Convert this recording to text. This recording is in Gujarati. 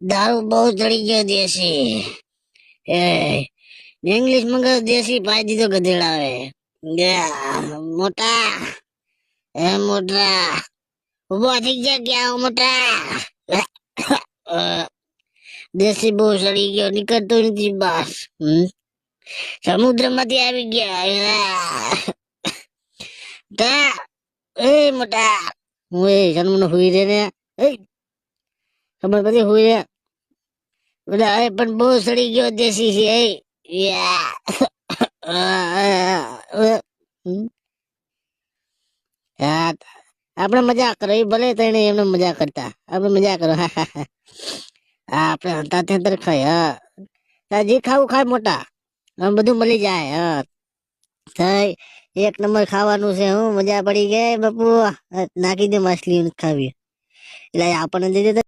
દારૂ બહુ ચડી ગયો દેશી. એ ઇંગ્લિશ માં દેશી પાઈ દીધો ગધેડા મોટા મોટા ઉભો થઈ ગયા ક્યાં મોટા. દેશી બહુ ચડી ગયો, નીકળતો નથી બસ. સમુદ્ર માંથી આવી ગયા. એ મોટા હું એ જન્મ હુઈ રે ને ખબર પછી હુઈ રે બધા પણ બહુ સડી ગયો દેશી છે. આપણે મજા કરો, એ ભલે તને એમને મજા કરતા, આપણે મજા કરો. આપણે હંતા ત્યાં ખાય. જે ખાવું ખાય મોટા, આમ બધું મળી જાય. એક નંબર ખાવાનું છે. હું મજા પડી ગઈ બાપુ. નાખી દે માછલી ખાવી એટલે આપણને દે